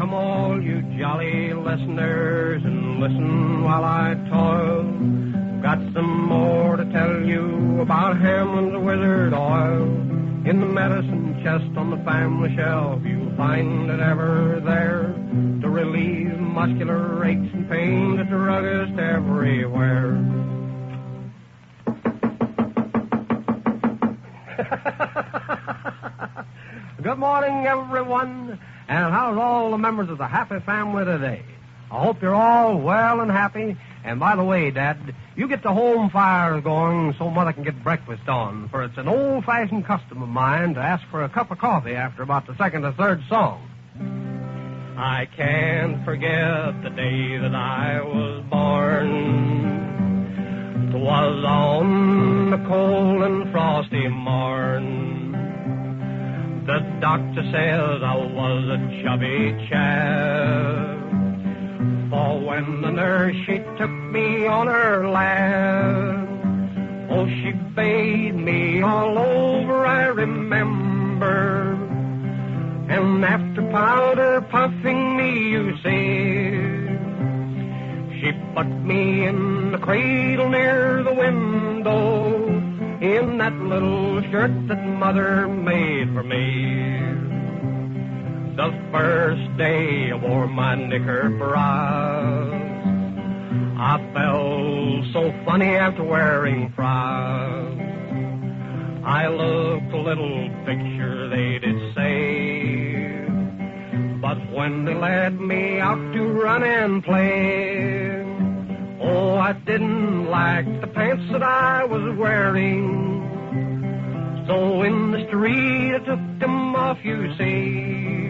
Come all you jolly listeners and listen while I toil. Got some more to tell you about Hamlin's Wizard Oil. In the medicine chest on the family shelf, you'll find it ever there to relieve muscular aches and pains. It's a druggist everywhere. Good morning, everyone. And how's all the members of the happy family today? I hope you're all well and happy. And by the way, Dad, you get the home fires going so Mother can get breakfast on, for it's an old-fashioned custom of mine to ask for a cup of coffee after about the second or third song. I can't forget the day that I was born. 'Twas on the cold and frosty morn. The doctor says I was a chubby chap. For when the nurse, she took me on her lap, oh, she bathed me all over, I remember. And after powder puffing me, you see, she put me in the cradle near the window, in that little shirt that Mother made for me. The first day I wore my knicker bras, I felt so funny after wearing frocks. I looked a little picture, they did say, but when they led me out to run and play, oh, I didn't like the pants that I was wearing. So in the street I took them off, you see,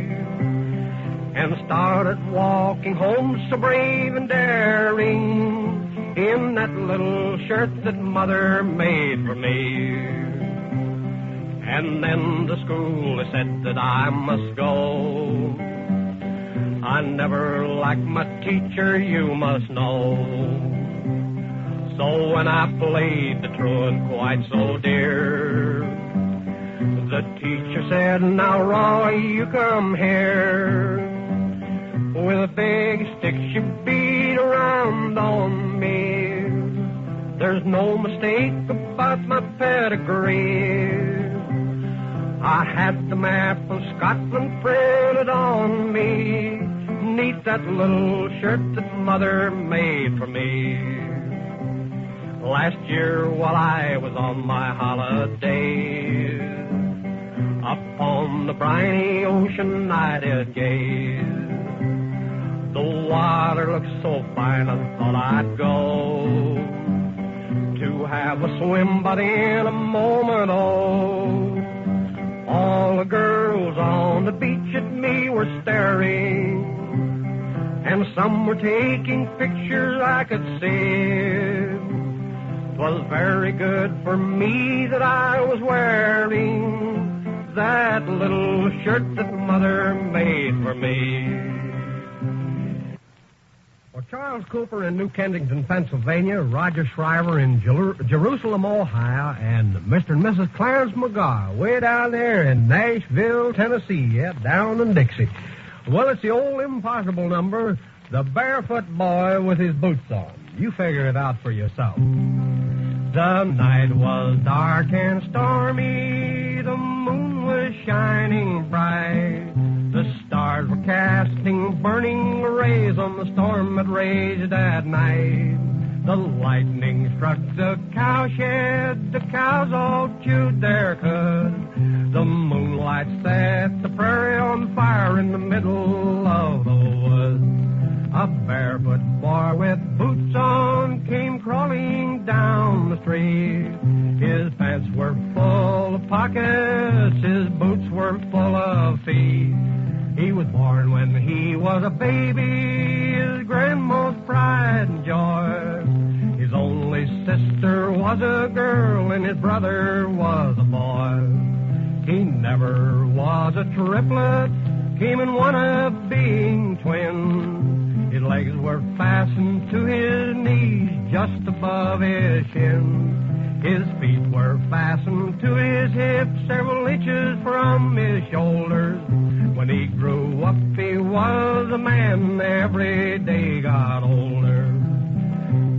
and started walking home so brave and daring, in that little shirt that Mother made for me. And then to school they said that I must go. I never liked my teacher, you must know. So when I played the truant quite so dear, the teacher said, now Roy, you come here. With a big stick she beat around on me. There's no mistake about my pedigree. I had the map of Scotland printed on me, neath that little shirt that Mother made for me. Last year while I was on my holidays, up on the briny ocean I did gaze. The water looked so fine I thought I'd go to have a swim, but in a moment, oh, all the girls on the beach at me were staring, and some were taking pictures I could see. 'Twas very good for me that I was wearing that little shirt that Mother made for me. Well, Charles Cooper in New Kensington, Pennsylvania, Roger Shriver in Jerusalem, Ohio, and Mr. and Mrs. Clarence McGar way down there in Nashville, Tennessee, yeah, down in Dixie. Well, it's the old impossible number, The Barefoot Boy with His Boots On. You figure it out for yourself. The night was dark and stormy, the moon was shining bright. The stars were casting burning rays on the storm that raged at night. The lightning struck the cowshed, the cows all chewed their cud. The moonlight set the prairie on fire in the middle of the woods. A barefoot boy with boots on came crawling down the street. His pants were full of pockets, his boots were full of feet. He was born when he was a baby, his grandma's pride and joy. His only sister was a girl and his brother was a boy. He never was a triplet, came in one of being twins. His legs were fastened to his knees just above his shins. His feet were fastened to his hips several inches from his shoulders. When he grew up, he was a man, every day got older.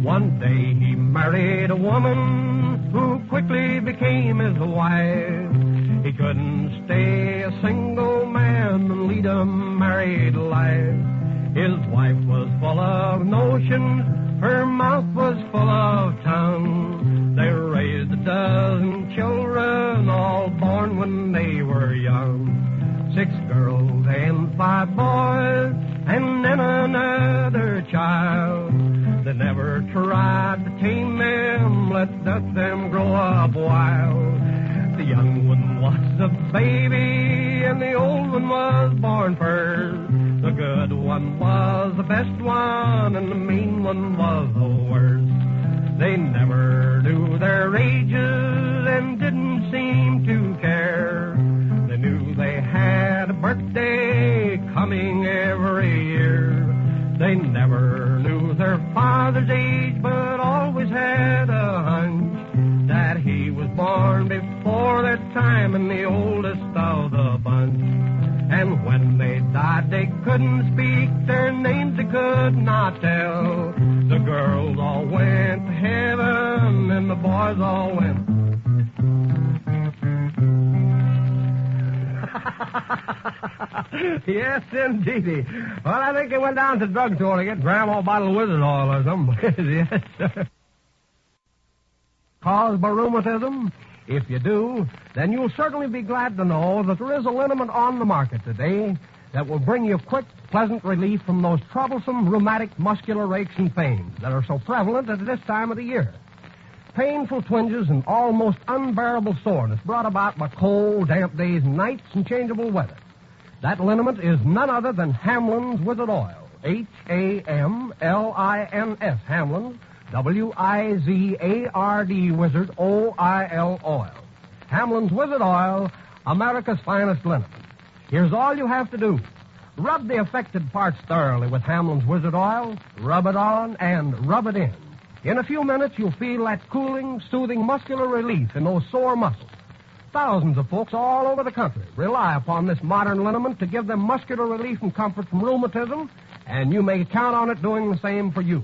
One day he married a woman who quickly became his wife. He couldn't stay a single man and lead a married life. His wife was full of notions, her mouth was full of tongue. They raised a dozen children, all born when they were young. 6 girls and 5 boys, and then another child. They never tried to tame them, let them grow up wild. The young one was a baby, and the old one was born first. The good one was the best one, and the mean one was the worst. They never knew their ages and didn't seem to care. They knew they had a birthday coming every year. They never knew their father's age, but always had a hunch that he was born before their time and the oldest of the bunch. And when they died, they couldn't speak, their names they could not tell. The girls all went to heaven, and the boys all went. Yes, indeedy. Well, I think they went down to the drugstore to get Grandma a bottle of wizard oil or something. Yes, sir. Caused by rheumatism? If you do, then you'll certainly be glad to know that there is a liniment on the market today that will bring you quick, pleasant relief from those troublesome rheumatic muscular aches and pains that are so prevalent at this time of the year. Painful twinges and almost unbearable soreness brought about by cold, damp days and nights and changeable weather. That liniment is none other than Hamlin's Wizard Oil. Hamlins, Hamlins, W-I-Z-A-R-D, Wizard, O-I-L, oil. Hamlin's Wizard Oil, America's finest liniment. Here's all you have to do. Rub the affected parts thoroughly with Hamlin's Wizard Oil, rub it on, and rub it in. In a few minutes, you'll feel that cooling, soothing muscular relief in those sore muscles. Thousands of folks all over the country rely upon this modern liniment to give them muscular relief and comfort from rheumatism, and you may count on it doing the same for you.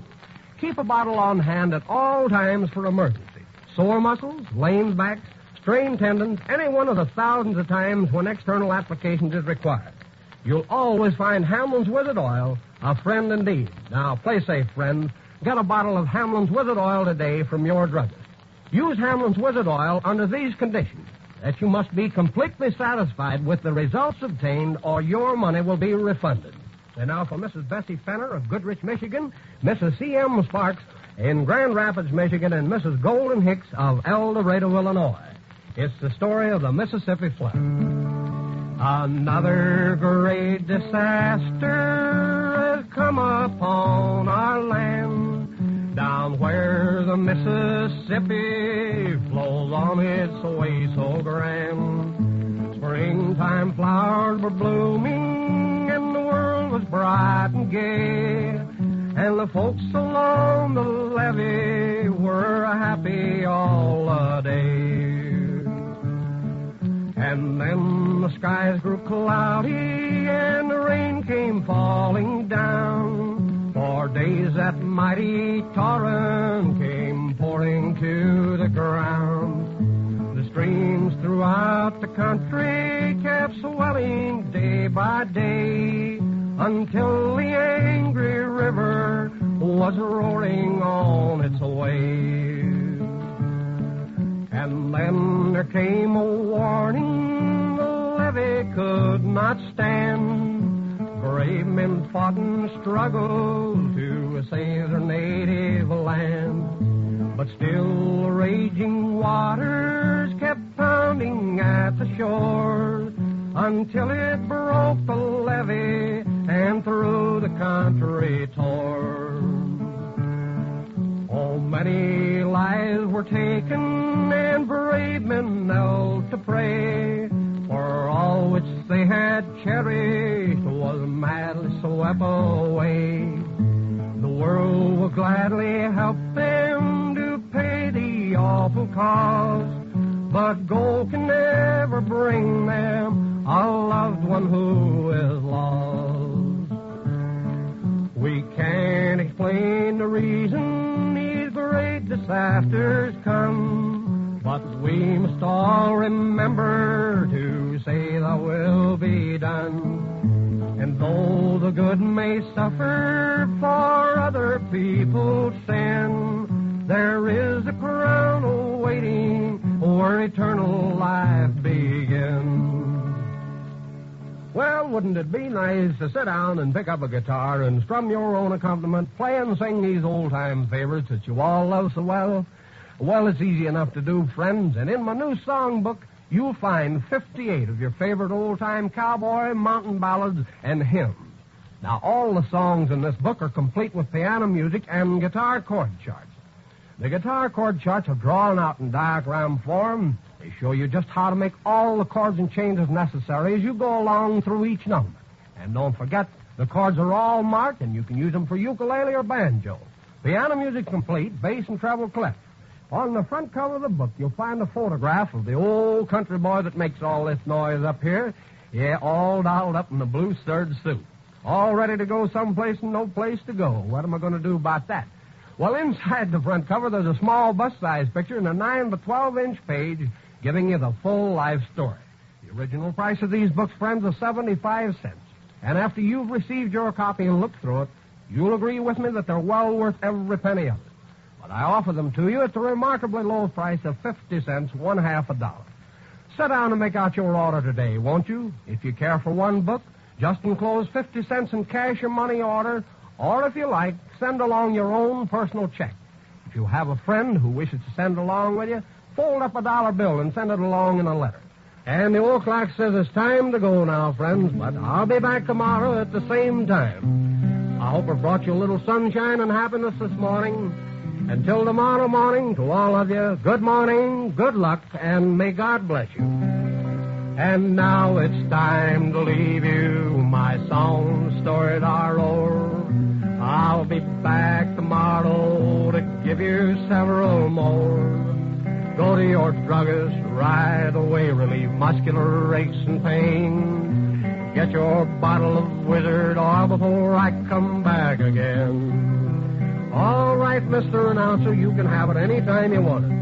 Keep a bottle on hand at all times for emergency. Sore muscles, lame backs, strained tendons, any one of the thousands of times when external applications is required. You'll always find Hamlin's Wizard Oil a friend indeed. Now, play safe, friends. Get a bottle of Hamlin's Wizard Oil today from your druggist. Use Hamlin's Wizard Oil under these conditions: that you must be completely satisfied with the results obtained, or your money will be refunded. And now for Mrs. Bessie Fenner of Goodrich, Michigan, Mrs. C.M. Sparks in Grand Rapids, Michigan, and Mrs. Golden Hicks of El Dorado, Illinois. It's the story of the Mississippi Flood. Another great disaster has come upon our land, down where the Mississippi flows on its way so grand. Springtime flowers were blooming and the world was bright and gay, and the folks along the levee were happy all the day. And then the skies grew cloudy and the rain came falling down. For days that mighty torrent came pouring to the ground. The streams throughout the country kept swelling day by day, until the angry river was roaring on its way. And then there came a warning the levee could not stand. Brave men fought and struggled to save their native land. But still the raging waters kept pounding at the shore, until it broke the levee and through the country tore. Oh, many lives were taken, and brave men knelt to pray, for all which they had cherished was madly swept away. The world will gladly help them to pay the awful cost, but gold can never bring them a loved one who is lost. We can't explain the reason these great disasters come, but we must all remember to say the will be done. And though the good may suffer for other people's sin, there is a crown awaiting where eternal life begins. Well, wouldn't it be nice to sit down and pick up a guitar and strum your own accompaniment, play and sing these old-time favorites that you all love so well? Well, it's easy enough to do, friends, and in my new songbook, you'll find 58 of your favorite old-time cowboy, mountain ballads, and hymns. Now, all the songs in this book are complete with piano music and guitar chord charts. The guitar chord charts are drawn out in diagram form. They show you just how to make all the chords and changes necessary as you go along through each number. And don't forget, the chords are all marked, and you can use them for ukulele or banjo. Piano music complete, bass and treble clef. On the front cover of the book, you'll find a photograph of the old country boy that makes all this noise up here. Yeah, all dolled up in the blue serge suit. All ready to go someplace and no place to go. What am I going to do about that? Well, inside the front cover, there's a small bust-size picture and a 9 by 12-inch page giving you the full life story. The original price of these books, friends, is 75 cents. And after you've received your copy and looked through it, you'll agree with me that they're well worth every penny of it. But I offer them to you at the remarkably low price of 50 cents, $0.50. Sit down and make out your order today, won't you? If you care for one book, just enclose 50 cents in cash or money order, or if you like, send along your own personal check. If you have a friend who wishes to send along with you, fold up a dollar bill and send it along in a letter. And the old clock says it's time to go now, friends, but I'll be back tomorrow at the same time. I hope I brought you a little sunshine and happiness this morning. Until tomorrow morning, to all of you, good morning, good luck, and may God bless you. And now it's time to leave you. My song storied are o'er. I'll be back tomorrow to give you several more. Go to your druggist right away, relieve muscular aches and pain. Get your bottle of Wizard oil before I come back again. All right, Mr. Announcer, you can have it any time you want it.